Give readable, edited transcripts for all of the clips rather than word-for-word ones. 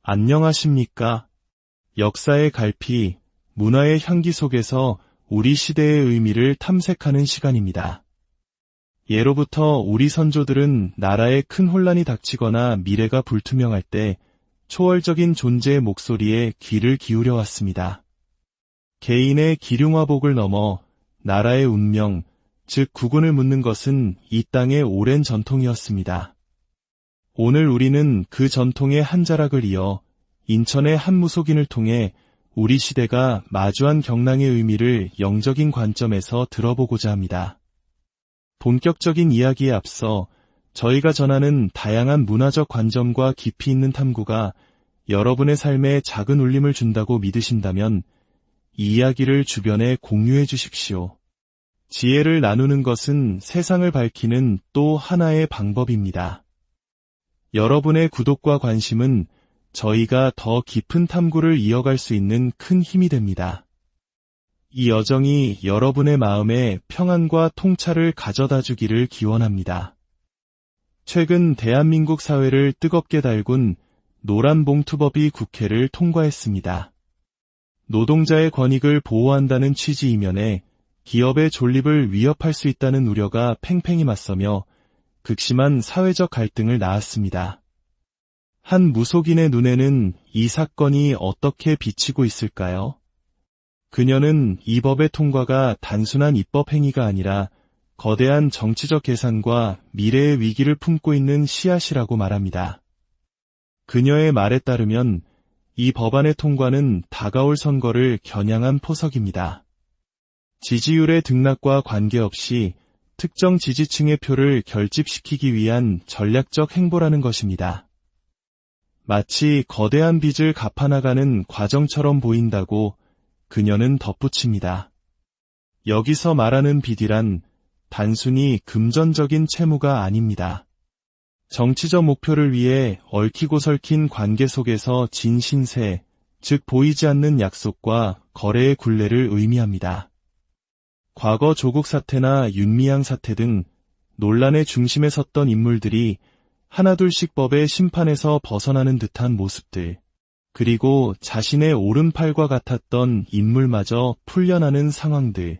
안녕하십니까? 역사의 갈피, 문화의 향기 속에서 우리 시대의 의미를 탐색하는 시간입니다. 예로부터 우리 선조들은 나라에 큰 혼란이 닥치거나 미래가 불투명할 때 초월적인 존재의 목소리에 귀를 기울여 왔습니다. 개인의 기륭화복을 넘어 나라의 운명, 즉 국운을 묻는 것은 이 땅의 오랜 전통이었습니다. 오늘 우리는 그 전통의 한 자락을 이어 인천의 한 무속인을 통해 우리 시대가 마주한 경랑의 의미를 영적인 관점에서 들어보고자 합니다. 본격적인 이야기에 앞서 저희가 전하는 다양한 문화적 관점과 깊이 있는 탐구가 여러분의 삶에 작은 울림을 준다고 믿으신다면 이 이야기를 주변에 공유해 주십시오. 지혜를 나누는 것은 세상을 밝히는 또 하나의 방법입니다. 여러분의 구독과 관심은 저희가 더 깊은 탐구를 이어갈 수 있는 큰 힘이 됩니다. 이 여정이 여러분의 마음에 평안과 통찰을 가져다 주기를 기원합니다. 최근 대한민국 사회를 뜨겁게 달군 노란봉투법이 국회를 통과했습니다. 노동자의 권익을 보호한다는 취지 이면에 기업의 존립을 위협할 수 있다는 우려가 팽팽히 맞서며 극심한 사회적 갈등을 낳았습니다. 한 무속인의 눈에는 이 사건이 어떻게 비치고 있을까요? 그녀는 이 법의 통과가 단순한 입법 행위가 아니라 거대한 정치적 계산과 미래의 위기를 품고 있는 씨앗이라고 말합니다. 그녀의 말에 따르면 이 법안의 통과는 다가올 선거를 겨냥한 포석입니다. 지지율의 등락과 관계없이 특정 지지층의 표를 결집시키기 위한 전략적 행보라는 것입니다. 마치 거대한 빚을 갚아나가는 과정처럼 보인다고 그녀는 덧붙입니다. 여기서 말하는 빚이란 단순히 금전적인 채무가 아닙니다. 정치적 목표를 위해 얽히고 설킨 관계 속에서 진 신세, 즉 보이지 않는 약속과 거래의 굴레를 의미합니다. 과거 조국 사태나 윤미향 사태 등 논란의 중심에 섰던 인물들이 하나둘씩 법의 심판에서 벗어나는 듯한 모습들, 그리고 자신의 오른팔과 같았던 인물마저 풀려나는 상황들.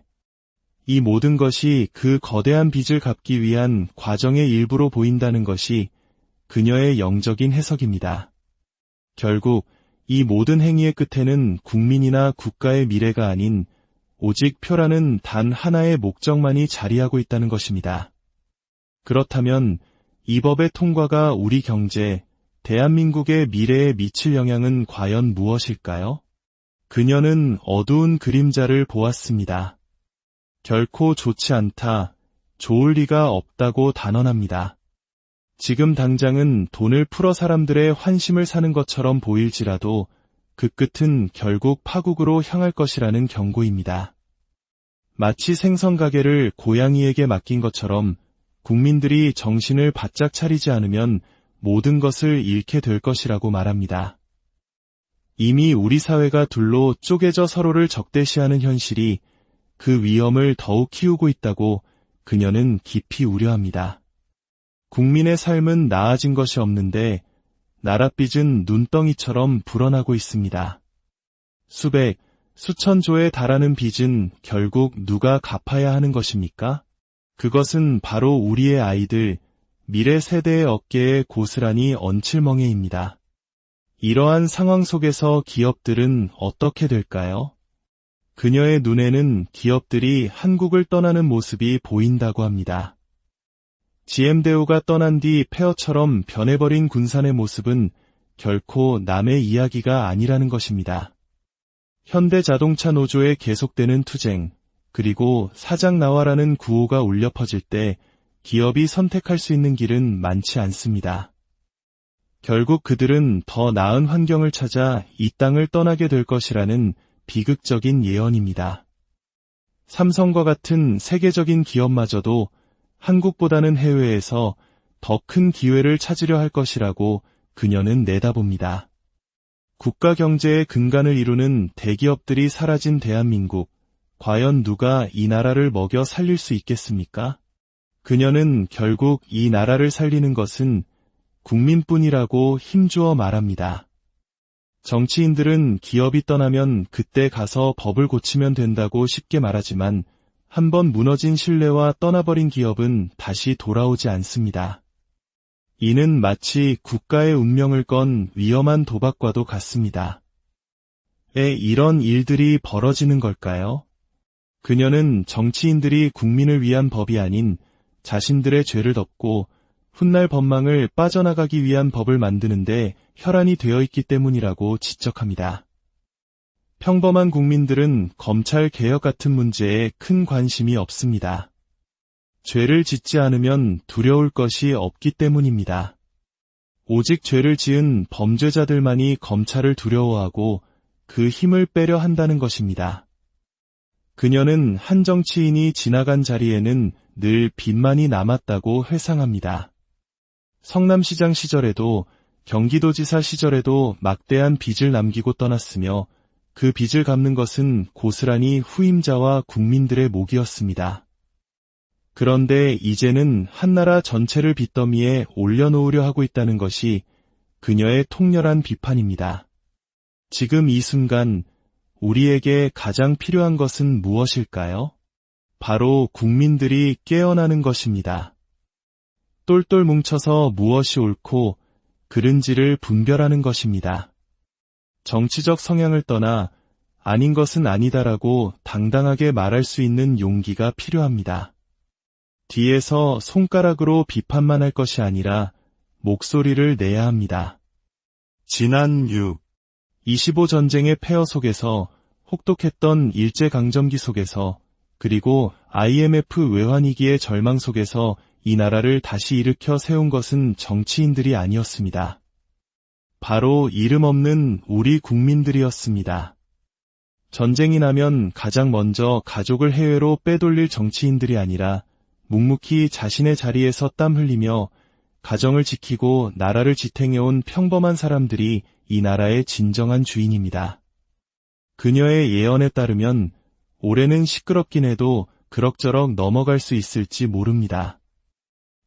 이 모든 것이 그 거대한 빚을 갚기 위한 과정의 일부로 보인다는 것이 그녀의 영적인 해석입니다. 결국 이 모든 행위의 끝에는 국민이나 국가의 미래가 아닌 오직 표라는 단 하나의 목적만이 자리하고 있다는 것입니다. 그렇다면 이 법의 통과가 우리 경제, 대한민국의 미래에 미칠 영향은 과연 무엇일까요? 그녀는 어두운 그림자를 보았습니다. 결코 좋지 않다, 좋을 리가 없다고 단언합니다. 지금 당장은 돈을 풀어 사람들의 환심을 사는 것처럼 보일지라도 그 끝은 결국 파국으로 향할 것이라는 경고입니다. 마치 생선 가게를 고양이에게 맡긴 것처럼 국민들이 정신을 바짝 차리지 않으면 모든 것을 잃게 될 것이라고 말합니다. 이미 우리 사회가 둘로 쪼개져 서로를 적대시하는 현실이 그 위험을 더욱 키우고 있다고 그녀는 깊이 우려합니다. 국민의 삶은 나아진 것이 없는데 나랏빚은 눈덩이처럼 불어나고 있습니다. 수백, 수천 조에 달하는 빚은 결국 누가 갚아야 하는 것입니까? 그것은 바로 우리의 아이들, 미래 세대의 어깨에 고스란히 얹힐 멍에입니다. 이러한 상황 속에서 기업들은 어떻게 될까요? 그녀의 눈에는 기업들이 한국을 떠나는 모습이 보인다고 합니다. GM대우가 떠난 뒤 폐허처럼 변해버린 군산의 모습은 결코 남의 이야기가 아니라는 것입니다. 현대자동차 노조의 계속되는 투쟁, 그리고 사장 나와라는 구호가 울려 퍼질 때 기업이 선택할 수 있는 길은 많지 않습니다. 결국 그들은 더 나은 환경을 찾아 이 땅을 떠나게 될 것이라는 비극적인 예언입니다. 삼성과 같은 세계적인 기업마저도 한국보다는 해외에서 더 큰 기회를 찾으려 할 것이라고 그녀는 내다봅니다. 국가 경제의 근간을 이루는 대기업들이 사라진 대한민국, 과연 누가 이 나라를 먹여 살릴 수 있겠습니까? 그녀는 결국 이 나라를 살리는 것은 국민뿐이라고 힘주어 말합니다. 정치인들은 기업이 떠나면 그때 가서 법을 고치면 된다고 쉽게 말하지만 한번 무너진 신뢰와 떠나버린 기업은 다시 돌아오지 않습니다. 이는 마치 국가의 운명을 건 위험한 도박과도 같습니다. 왜 이런 일들이 벌어지는 걸까요? 그녀는 정치인들이 국민을 위한 법이 아닌 자신들의 죄를 덮고 훗날 법망을 빠져나가기 위한 법을 만드는데 혈안이 되어 있기 때문이라고 지적합니다. 평범한 국민들은 검찰 개혁 같은 문제에 큰 관심이 없습니다. 죄를 짓지 않으면 두려울 것이 없기 때문입니다. 오직 죄를 지은 범죄자들만이 검찰을 두려워하고 그 힘을 빼려 한다는 것입니다. 그녀는 한 정치인이 지나간 자리에는 늘 빚만이 남았다고 회상합니다. 성남시장 시절에도 경기도지사 시절에도 막대한 빚을 남기고 떠났으며 그 빚을 갚는 것은 고스란히 후임자와 국민들의 몫이었습니다. 그런데 이제는 한나라 전체를 빚더미에 올려놓으려 하고 있다는 것이 그녀의 통렬한 비판입니다. 지금 이 순간 우리에게 가장 필요한 것은 무엇일까요? 바로 국민들이 깨어나는 것입니다. 똘똘 뭉쳐서 무엇이 옳고 그른지를 분별하는 것입니다. 정치적 성향을 떠나 아닌 것은 아니다라고 당당하게 말할 수 있는 용기가 필요합니다. 뒤에서 손가락으로 비판만 할 것이 아니라 목소리를 내야 합니다. 지난 6.25 전쟁의 폐허 속에서 혹독했던 일제강점기 속에서 그리고 IMF 외환위기의 절망 속에서 이 나라를 다시 일으켜 세운 것은 정치인들이 아니었습니다. 바로 이름 없는 우리 국민들이었습니다. 전쟁이 나면 가장 먼저 가족을 해외로 빼돌릴 정치인들이 아니라 묵묵히 자신의 자리에서 땀 흘리며 가정을 지키고 나라를 지탱해온 평범한 사람들이 이 나라의 진정한 주인입니다. 그녀의 예언에 따르면 올해는 시끄럽긴 해도 그럭저럭 넘어갈 수 있을지 모릅니다.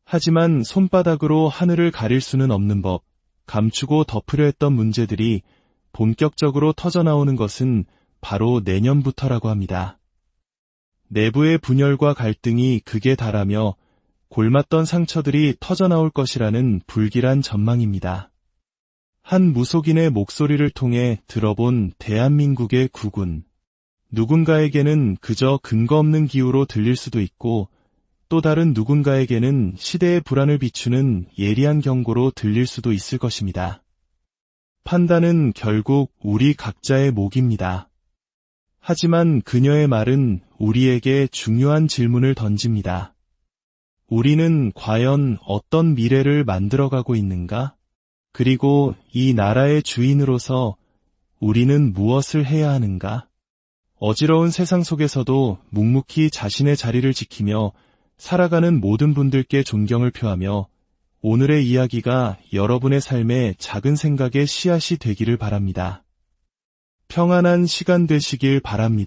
하지만 손바닥으로 하늘을 가릴 수는 없는 법, 감추고 덮으려 했던 문제들이 본격적으로 터져나오는 것은 바로 내년부터라고 합니다. 내부의 분열과 갈등이 극에 달하며 골맞던 상처들이 터져나올 것이라는 불길한 전망입니다. 한 무속인의 목소리를 통해 들어본 대한민국의 국운. 누군가에게는 그저 근거 없는 기우로 들릴 수도 있고 또 다른 누군가에게는 시대의 불안을 비추는 예리한 경고로 들릴 수도 있을 것입니다. 판단은 결국 우리 각자의 몫입니다. 하지만 그녀의 말은 우리에게 중요한 질문을 던집니다. 우리는 과연 어떤 미래를 만들어가고 있는가? 그리고 이 나라의 주인으로서 우리는 무엇을 해야 하는가? 어지러운 세상 속에서도 묵묵히 자신의 자리를 지키며 살아가는 모든 분들께 존경을 표하며 오늘의 이야기가 여러분의 삶에 작은 생각의 씨앗이 되기를 바랍니다. 평안한 시간 되시길 바랍니다.